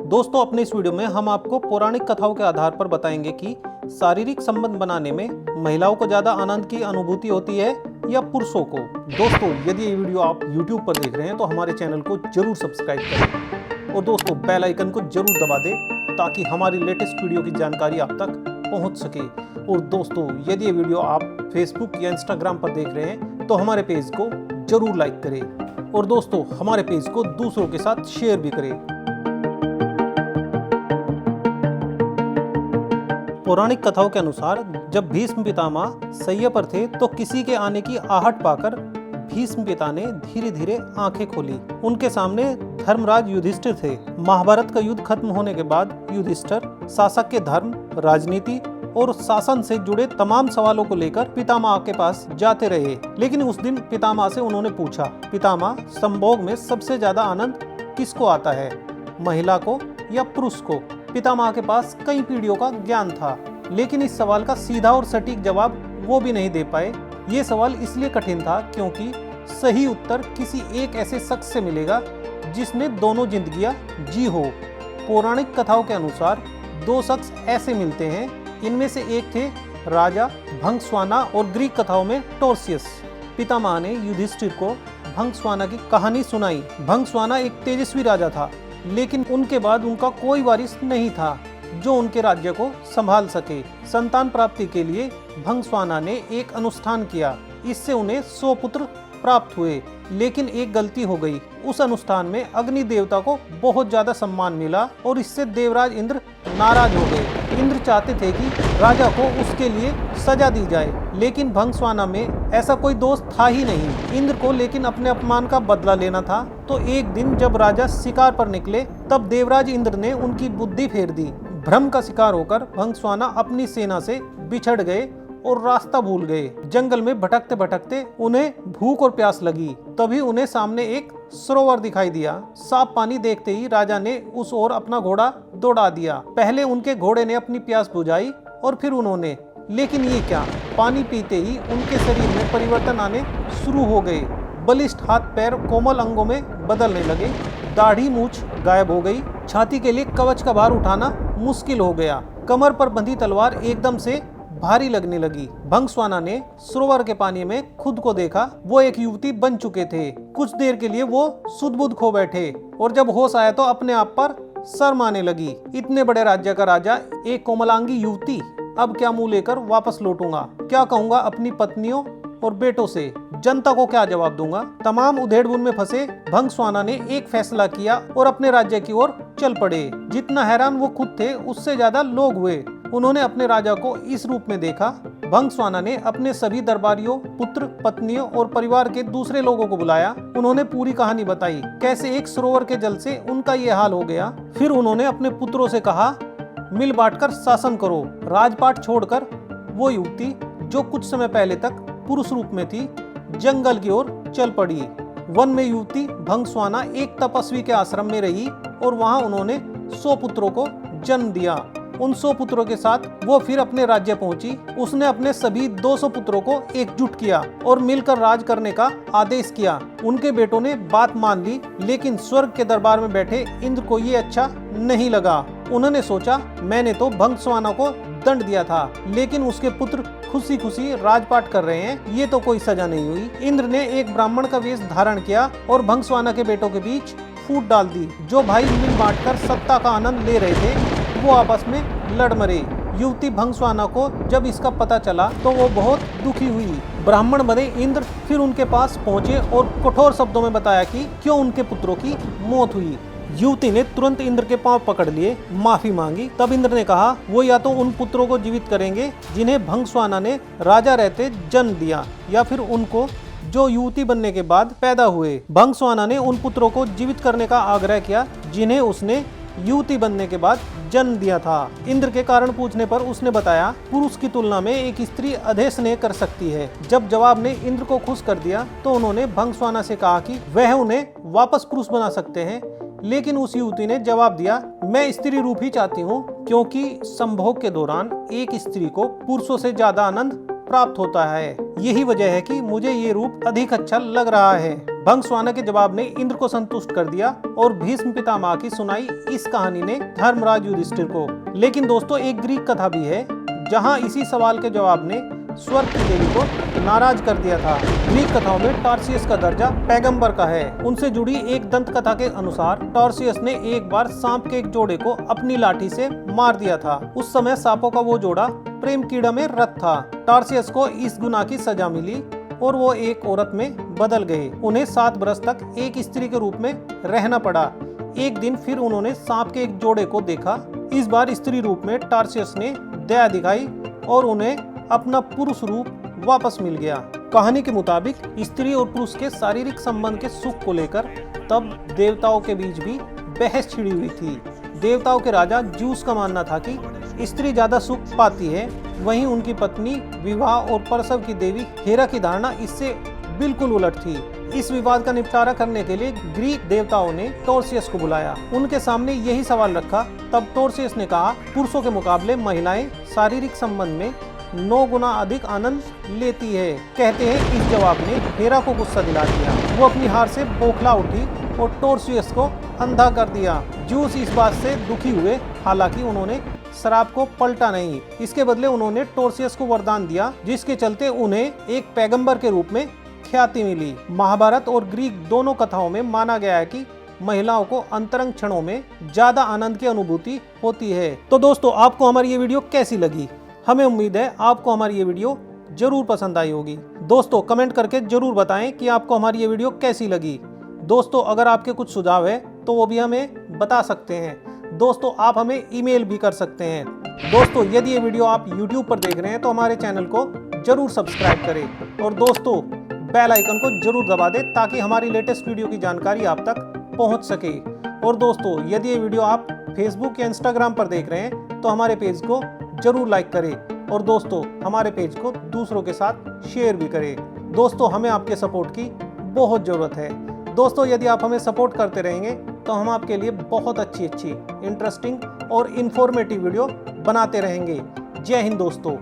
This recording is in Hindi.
दोस्तों, अपने इस वीडियो में हम आपको पौराणिक कथाओं के आधार पर बताएंगे कि शारीरिक संबंध बनाने में महिलाओं को ज्यादा आनंद की अनुभूति होती है या पुरुषों को। दोस्तों, यदि ये वीडियो आप YouTube पर देख रहे हैं तो हमारे चैनल को जरूर सब्सक्राइब करें और दोस्तों बेल आइकन को जरूर दबा दें ताकि हमारी लेटेस्ट वीडियो की जानकारी आप तक पहुंच सके। और दोस्तों, यदि ये वीडियो आप फेसबुक या इंस्टाग्राम पर देख रहे हैं तो हमारे पेज को जरूर लाइक करें और दोस्तों हमारे पेज को दूसरों के साथ शेयर भी करें। पौराणिक कथाओं के अनुसार जब भीष्म पितामह शैया पर थे तो किसी के आने की आहट पाकर भीष्म पिता ने धीरे धीरे आंखें खोली। उनके सामने धर्मराज युधिष्ठिर थे। महाभारत का युद्ध खत्म होने के बाद युधिष्ठिर शासक के धर्म, राजनीति और शासन से जुड़े तमाम सवालों को लेकर पितामह के पास जाते रहे। लेकिन उस दिन पितामह से उन्होंने पूछा, पितामह, संभोग में सबसे ज्यादा आनंद किसको आता है, महिला को या पुरुष को? पितामह के पास कई पीढ़ियों का ज्ञान था, लेकिन इस सवाल का सीधा और सटीक जवाब वो भी नहीं दे पाए। ये सवाल इसलिए कठिन था क्योंकि सही उत्तर किसी एक ऐसे शख्स से मिलेगा जिसने दोनों जिंदगियां जी हो। पौराणिक कथाओं के अनुसार दो शख्स ऐसे मिलते हैं। इनमें से एक थे राजा भंगस्वाना और ग्रीक कथाओं में टोर्सियस। पितामह ने युधिष्ठिर को भंगस्वाना की कहानी सुनाई। भंगस्वाना एक तेजस्वी राजा था, लेकिन उनके बाद उनका कोई वारिस नहीं था जो उनके राज्य को संभाल सके। संतान प्राप्ति के लिए भंगस्वाना ने एक अनुष्ठान किया। इससे उन्हें 100 पुत्र प्राप्त हुए, लेकिन एक गलती हो गई। उस अनुष्ठान में अग्नि देवता को बहुत ज्यादा सम्मान मिला और इससे देवराज इंद्र नाराज हो गए। इंद्र चाहते थे कि राजा को उसके लिए सजा दी जाए, लेकिन भंगस्वाना में ऐसा कोई दोष था ही नहीं। इंद्र को लेकिन अपने अपमान का बदला लेना था। तो एक दिन जब राजा शिकार पर निकले तब देवराज इंद्र ने उनकी बुद्धि फेर दी। भ्रम का शिकार होकर भंगस्वाना अपनी सेना से बिछड़ गए और रास्ता भूल गए। जंगल में भटकते भटकते उन्हें भूख और प्यास लगी। तभी उन्हें सामने एक सरोवर दिखाई दिया। साफ पानी देखते ही राजा ने उस ओर अपना घोड़ा दौड़ा दिया। पहले उनके घोड़े ने अपनी प्यास बुझाई और फिर उन्होंने, लेकिन ये क्या, पानी पीते ही उनके शरीर में परिवर्तन आने शुरू हो गए। बलिष्ठ हाथ पैर कोमल अंगों में बदलने लगे। दाढ़ी मूछ गायब हो गई। छाती के लिए कवच का भार उठाना मुश्किल हो गया। कमर पर बंधी तलवार एकदम से भारी लगने लगी। भंगस्वाना ने सरोवर के पानी में खुद को देखा। वो एक युवती बन चुके थे। कुछ देर के लिए वो सुध-बुध खो बैठे और जब होश आया तो अपने आप पर शर्म आने लगी। इतने बड़े राज्य का राजा, एक कोमलांगी युवती, अब क्या मुंह लेकर वापस लौटूंगा? क्या कहूंगा अपनी पत्नियों और बेटों से? जनता को क्या जवाब दूंगा? तमाम उधेड़-बुन में फंसे भंगस्वाना ने एक फैसला किया और अपने राज्य की ओर चल पड़े। जितना हैरान वो खुद थे उससे ज्यादा लोग हुए। उन्होंने अपने राजा को इस रूप में देखा। भंगस्वाना ने अपने सभी दरबारियों, पुत्र, पत्नियों और परिवार के दूसरे लोगों को बुलाया। उन्होंने पूरी कहानी बताई, कैसे एक सरोवर के जल से उनका ये हाल हो गया। फिर उन्होंने अपने पुत्रों से कहा, मिल बांटकर शासन करो। राजपाट छोड़कर वो युवती, जो कुछ समय पहले तक पुरुष रूप में थी, जंगल की ओर चल पड़ी। वन में युवती भंगस्वाना एक तपस्वी के आश्रम में रही और वहां उन्होंने 100 पुत्रों को जन्म दिया। उन 100 पुत्रों के साथ वो फिर अपने राज्य पहुंची। उसने अपने सभी 200 पुत्रों को एकजुट किया और मिलकर राज करने का आदेश किया। उनके बेटों ने बात मान ली, लेकिन स्वर्ग के दरबार में बैठे इंद्र को ये अच्छा नहीं लगा। उन्होंने सोचा, मैंने तो भंगस्वाना को दंड दिया था, लेकिन उसके पुत्र खुशी खुशी राजपाट कर रहे हैं, ये तो कोई सजा नहीं हुई। इंद्र ने एक ब्राह्मण का वेश धारण किया और भंगस्वाना के बेटों के बीच फूट डाल दी। जो भाई मिल बांटकर सत्ता का आनंद ले रहे थे वो आपस में लड़ मरे। युवती भंगस्वाना को जब इसका पता चला तो वो बहुत दुखी हुई। ब्राह्मण बने इंद्र फिर उनके पास पहुंचे और कठोर शब्दों में बताया कि क्यों उनके पुत्रों की मौत हुई। युवती ने तुरंत इंद्र के पांव पकड़ लिए, माफी मांगी। तब इंद्र ने कहा, वो या तो उन पुत्रों को जीवित करेंगे जिन्हें भंगस्वाना ने राजा रहते जन्म दिया, या फिर उनको जो युवती बनने के बाद पैदा हुए। भंगस्वाना ने उन पुत्रों को जीवित करने का आग्रह किया जिन्हें उसने युवती बनने के बाद जन्म दिया था। इंद्र के कारण पूछने पर उसने बताया, पुरुष की तुलना में एक स्त्री अधिक स्नेह कर सकती है। जब जवाब ने इंद्र को खुश कर दिया तो उन्होंने भंगस्वाना से कहा कि वह उन्हें वापस पुरुष बना सकते हैं। लेकिन उस युवती ने जवाब दिया, मैं स्त्री रूप ही चाहती हूँ, क्योंकि संभोग के दौरान एक स्त्री को पुरुषों से ज्यादा आनंद प्राप्त होता है। यही वजह है कि मुझे ये रूप अधिक अच्छा लग रहा है। भंगस्वाना के जवाब ने इंद्र को संतुष्ट कर दिया और भीष्म पितामह की सुनाई इस कहानी ने धर्मराज युधिष्ठिर को। लेकिन दोस्तों एक ग्रीक कथा भी है जहां इसी सवाल के जवाब ने स्वर्ग की देवी को नाराज कर दिया था। ग्रीक कथाओं में टार्सियस का दर्जा पैगंबर का है। उनसे जुड़ी एक दंत कथा के अनुसार टार्सियस ने एक बार सांप के एक जोड़े को अपनी लाठी से मार दिया था। उस समय सांपों का वो जोड़ा प्रेम कीड़ा में रत था। टार्सियस को इस गुनाह की सजा मिली और वो एक औरत में बदल गए। उन्हें 7 बरस तक एक स्त्री के रूप में रहना पड़ा। एक दिन फिर उन्होंने सांप के एक जोड़े को देखा। इस बार स्त्री रूप में टार्सियस ने दया दिखाई और उन्हें अपना पुरुष रूप वापस मिल गया। कहानी के मुताबिक स्त्री और पुरुष के शारीरिक संबंध के सुख को लेकर तब देवताओं के बीच भी बहस छिड़ी हुई थी। देवताओं के राजा ज्यूस का मानना था कि स्त्री ज्यादा सुख पाती है, वहीं उनकी पत्नी विवाह और प्रसव की देवी हेरा की धारणा इससे बिल्कुल उलट थी। इस विवाद का निपटारा करने के लिए ग्रीक देवताओं ने टॉर्सियस को बुलाया। उनके सामने यही सवाल रखा। तब टॉर्सियस ने कहा, पुरुषों के मुकाबले महिलाएं शारीरिक संबंध में 9 गुना अधिक आनंद लेती है। कहते हैं इस जवाब ने हेरा को गुस्सा दिला दिया। वो अपनी हार से बौखला उठी और टॉर्सियस को अंधा कर दिया। ज्यूस इस बात से दुखी हुए, हालांकि उन्होंने श्राप को पलटा नहीं। इसके बदले उन्होंने टॉर्सियस को वरदान दिया, जिसके चलते उन्हें एक पैगंबर के रूप में ख्याति मिली। महाभारत और ग्रीक दोनों कथाओं में माना गया है कि महिलाओं को अंतरंग क्षणों में ज्यादा आनंद की अनुभूति होती है। तो दोस्तों आपको हमारी ये वीडियो कैसी लगी? हमें उम्मीद है आपको हमारी ये वीडियो जरूर पसंद आई होगी। दोस्तों कमेंट करके जरूर बताएं कि आपको हमारी ये वीडियो कैसी लगी। दोस्तों अगर आपके कुछ सुझाव है तो वो भी हमें बता सकते हैं। दोस्तों आप हमें ईमेल भी कर सकते हैं। दोस्तों यदि ये वीडियो आप YouTube पर देख रहे हैं तो हमारे चैनल को जरूर सब्सक्राइब करें और दोस्तों बेल आइकन को जरूर दबा दें ताकि हमारी लेटेस्ट वीडियो की जानकारी आप तक पहुंच सके। और दोस्तों यदि ये वीडियो आप फेसबुक या इंस्टाग्राम पर देख रहे हैं तो हमारे पेज को जरूर लाइक करें और दोस्तों हमारे पेज को दूसरों के साथ शेयर भी करें। दोस्तों हमें आपके सपोर्ट की बहुत ज़रूरत है। दोस्तों यदि आप हमें सपोर्ट करते रहेंगे तो हम आपके लिए बहुत अच्छी इंटरेस्टिंग और इन्फॉर्मेटिव वीडियो बनाते रहेंगे। जय हिंद दोस्तों।